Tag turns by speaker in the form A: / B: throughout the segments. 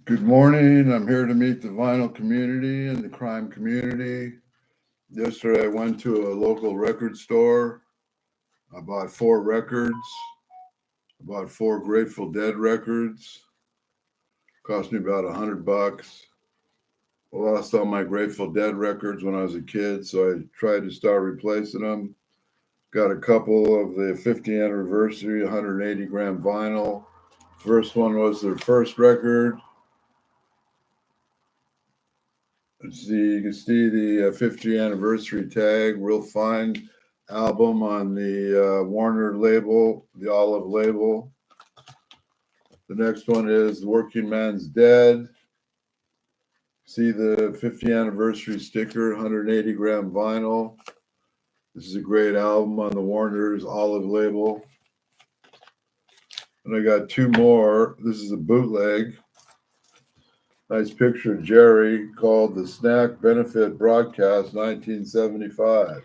A: Good morning. I'm here to meet the vinyl community and the crime community. Yesterday, I went to a local record store. I bought 4 records. I bought 4 Grateful Dead records. Cost me about $100. I lost all my Grateful Dead records when I was a kid, so I tried to start replacing them. Got a couple of the 50th anniversary 180 gram vinyl. First one was their first record. You can see the 50th anniversary tag, real fine album on the Warner label, the olive label. The next one is Working Man's Dead. See the 50th anniversary sticker, 180 gram vinyl. This is a great album on the Warner's olive label. And I got 2 more. This is a bootleg. Nice picture of Jerry called the Snack Benefit Broadcast 1975.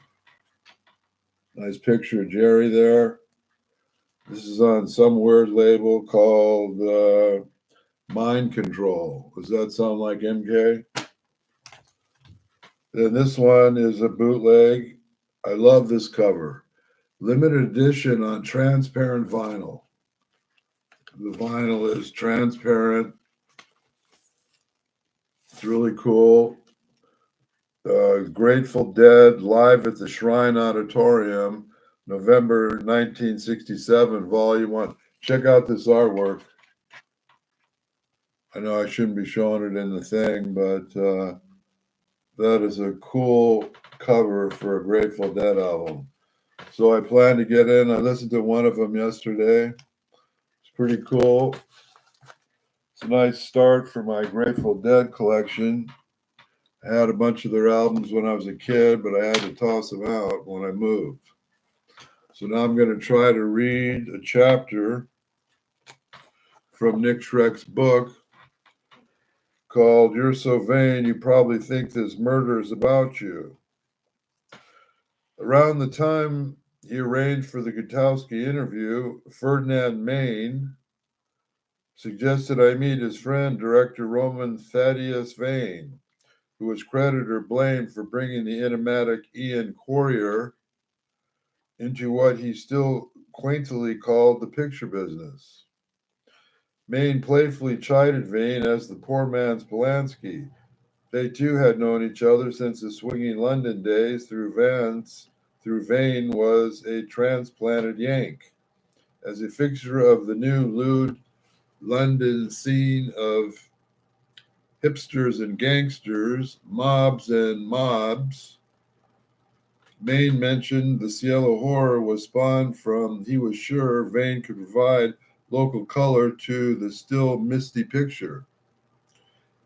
A: Nice picture of Jerry there. This is on some weird label called Mind Control. Does that sound like MK? Then this one is a bootleg. I love this cover. Limited edition on transparent vinyl. The vinyl is transparent. It's really cool. Grateful Dead live at the Shrine Auditorium, November 1967, Volume 1. Check out this artwork. I know I shouldn't be showing it in the thing, but that is a cool cover for a Grateful Dead album. So I plan to get in. I listened to one of them yesterday. It's pretty cool. It's a nice start for my Grateful Dead collection. I had a bunch of their albums when I was a kid, but I had to toss them out when I moved. So now I'm going to try to read a chapter from Nic Schreck's book called You're So Vain, You Probably Think This Murder is About You. Around the time he arranged for the Gutowski interview, Ferdinand Maine suggested I meet his friend, director Roman Thaddeus Vane, who was credited or blamed for bringing the enigmatic Ian Quarrier into what he still quaintly called the picture business. Maine playfully chided Vane as the poor man's Polanski. They too had known each other since the swinging London days through Vane was a transplanted Yank. As a fixture of the new lewd London scene of hipsters and gangsters, mobs and mobs, Maine mentioned the Cielo horror was spawned from, he was sure Vane could provide local color to the still misty picture.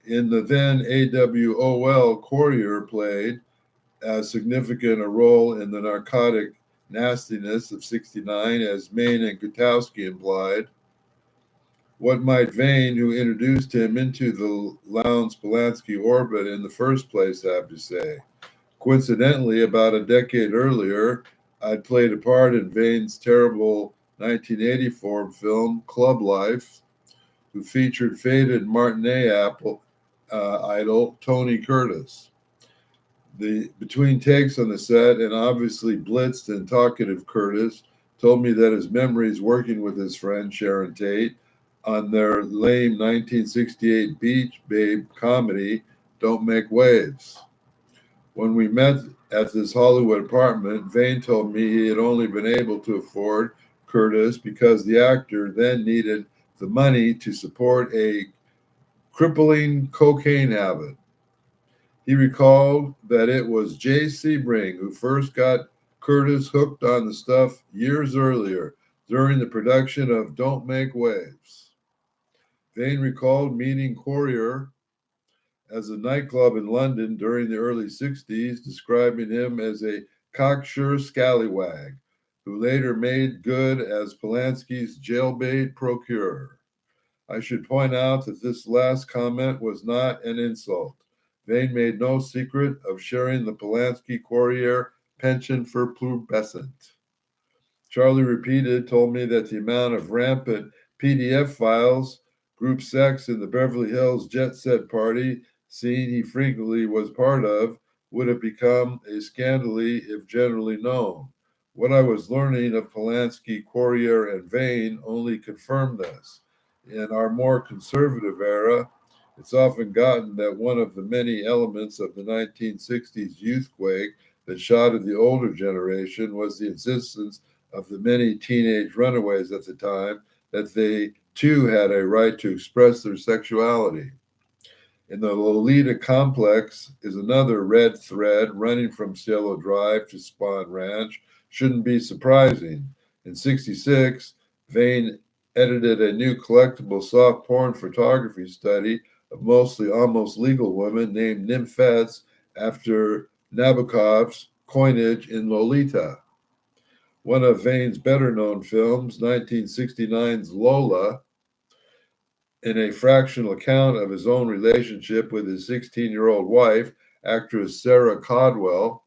A: In the then AWOL, Quarrier played as significant a role in the narcotic nastiness of 69 as Maine and Gutowski implied. What might Vane, who introduced him into the Lowndes Polanski orbit in the first place, have to say? Coincidentally, about a decade earlier, I'd played a part in Vane's terrible 1984 film Club Life, who featured faded matinee idol Tony Curtis. The between takes on the set and obviously blitzed and talkative Curtis told me that his memories working with his friend Sharon Tate on their lame 1968 Beach Babe comedy Don't Make Waves. When we met at this Hollywood apartment, Vane told me he had only been able to afford Curtis because the actor then needed the money to support a crippling cocaine habit. He recalled that it was Jay Sebring who first got Curtis hooked on the stuff years earlier during the production of Don't Make Waves. Vane recalled meeting Quarrier as a nightclub in London during the early 60s, describing him as a cocksure scallywag who later made good as Polanski's jailbait procurer. I should point out that this last comment was not an insult. Vane made no secret of sharing the Polanski-Quarrier penchant for pubescent. Charlie repeated, told me that the amount of rampant PDF files Group sex in the Beverly Hills jet set party scene he frequently was part of would have become a scandally if generally known. What I was learning of Polanski, Courier, and Vane only confirmed this. In our more conservative era, it's often gotten that one of the many elements of the 1960s youthquake that shot the older generation was the insistence of the many teenage runaways at the time that they too had a right to express their sexuality. In the Lolita complex is another red thread running from Cielo Drive to Spawn Ranch. Shouldn't be surprising. In '66, Vane edited a new collectible soft porn photography study of mostly almost legal women named nymphets after Nabokov's coinage in Lolita. One of Vane's better known films, 1969's Lola, in a fractional account of his own relationship with his 16-year-old wife, actress Sarah Caldwell.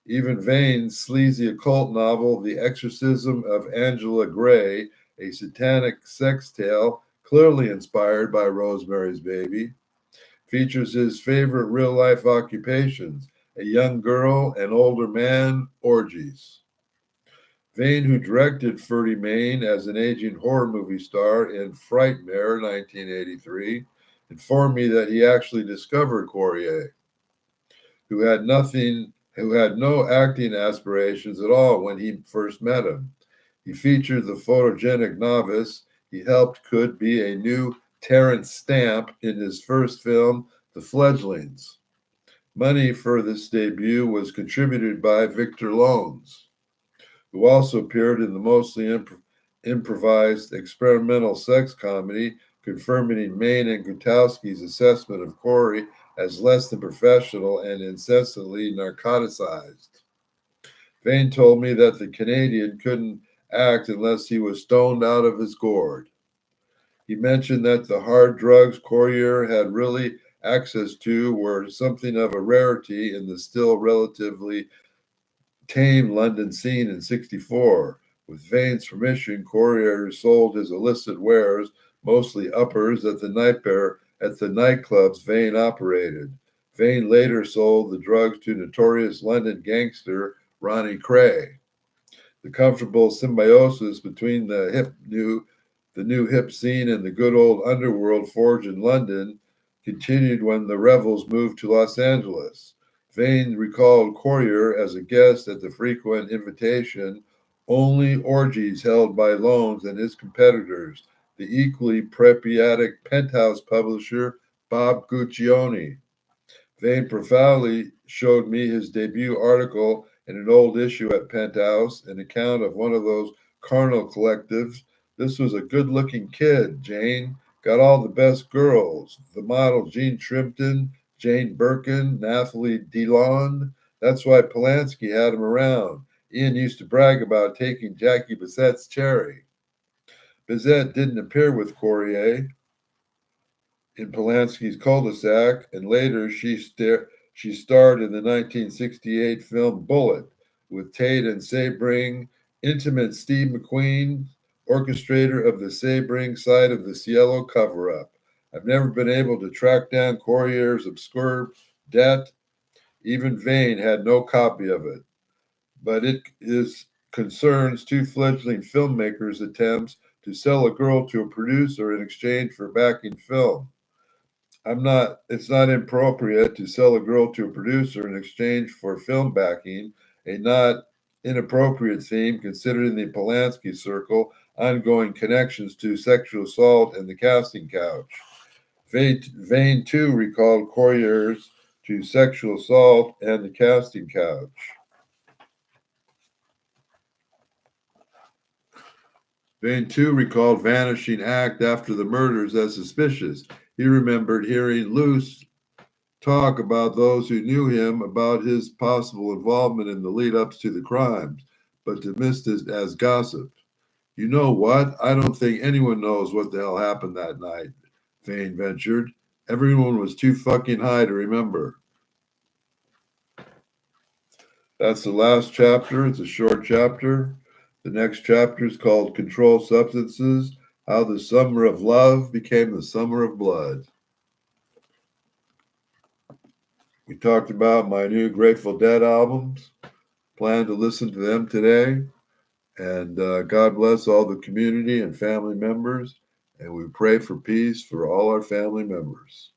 A: Even Vane's sleazy occult novel, The Exorcism of Angela Gray, a satanic sex tale clearly inspired by Rosemary's Baby, features his favorite real-life occupations, a young girl, an older man, orgies. Vane, who directed Ferdy Mayne as an aging horror movie star in Frightmare 1983, informed me that he actually discovered Courier, who had no acting aspirations at all when he first met him. He featured the photogenic novice he helped could be a new Terence Stamp in his first film, The Fledglings. Money for this debut was contributed by Victor Lones, who also appeared in the mostly improvised experimental sex comedy, confirming Mayne and Gutowski's assessment of Corey as less than professional and incessantly narcoticized. Vane told me that the Canadian couldn't act unless he was stoned out of his gourd. He mentioned that the hard drugs Courier had really access to were something of a rarity in the still relatively tame London scene in '64. With Vane's permission, Courier sold his illicit wares, mostly uppers, at the nightclubs Vane operated. Vane later sold the drugs to notorious London gangster Ronnie Cray. The comfortable symbiosis between the new hip scene and the good old underworld forged in London continued when the rebels moved to Los Angeles. Vane recalled Courier as a guest at the frequent invitation only orgies held by Lones and his competitors, the equally patriotic Penthouse publisher Bob Guccione. Vane profoundly showed me his debut article in an old issue at Penthouse, an account of one of those carnal collectives. This was a good-looking kid, Jane. Got all the best girls. The model Jean Shrimpton, Jane Birkin, Nathalie DeLon. That's why Polanski had him around. Ian used to brag about taking Jackie Bissette's cherry. Bissette didn't appear with Courier in Polanski's cul-de-sac, and later she starred in the 1968 film Bullet with Tate and Sebring, intimate Steve McQueen, orchestrator of the Sebring side of the Cielo cover-up. I've never been able to track down Courier's obscure debt. Even Vane had no copy of it, but it concerns two fledgling filmmakers' attempts to sell a girl to a producer in exchange for backing film. It's not inappropriate to sell a girl to a producer in exchange for film backing, a not inappropriate theme considering the Polanski circle ongoing connections to sexual assault and the casting couch. Vane too recalled Courier's to sexual assault and the casting couch. Vane too recalled Vanishing Act after the murders as suspicious. He remembered hearing Luce talk about those who knew him about his possible involvement in the lead-ups to the crimes, but dismissed it as gossip. You know what? I don't think anyone knows what the hell happened that night, Vane ventured. Everyone was too fucking high to remember. That's the last chapter. It's a short chapter. The next chapter is called Controlled Substances, How the summer of love became the summer of blood. We talked about my new Grateful Dead albums. Plan to listen to them today. And God bless all the community and family members. And we pray for peace for all our family members.